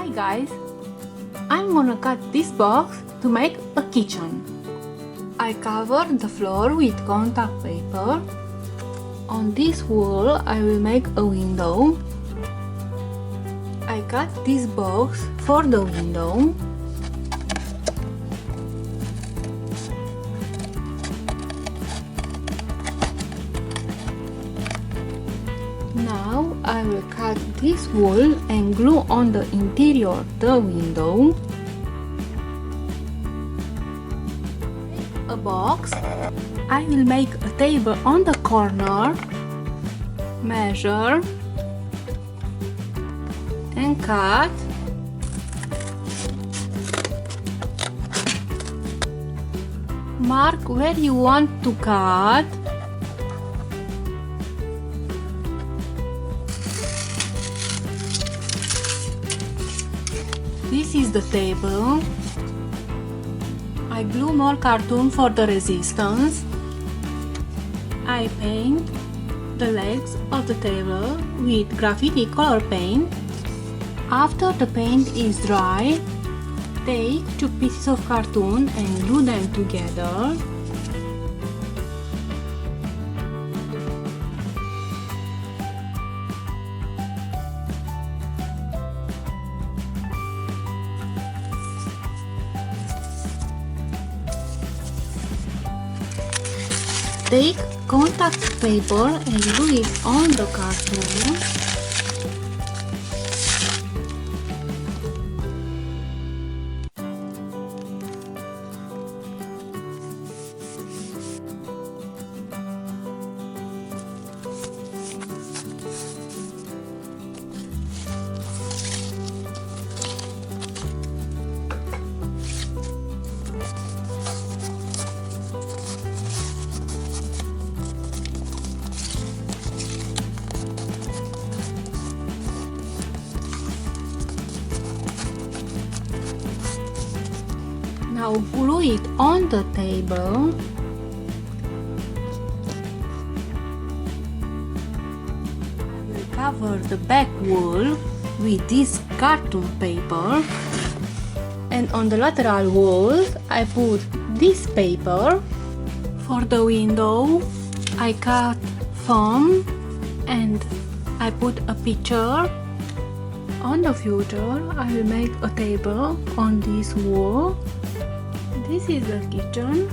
Hi guys, I'm gonna cut this box to make a kitchen. I covered the floor with contact paper. On this wall I will make a window. I cut this box for the window. Now I will cut this wool and glue on the interior of the window. A box. I will make a table on the corner. Measure and cut. Mark where you want to cut. This is the table. I glue more cartoon for the resistance. I paint the legs of the table with graffiti color paint. After the paint is dry, take 2 pieces of cartoon and glue them together. Take contact paper and glue it on the cartoon. Now glue it on the table. I will cover the back wall with this cartoon paper, and on the lateral walls I put this paper. For the window I cut foam and I put a picture. On the future I will make a table on this wall. This is the kitchen.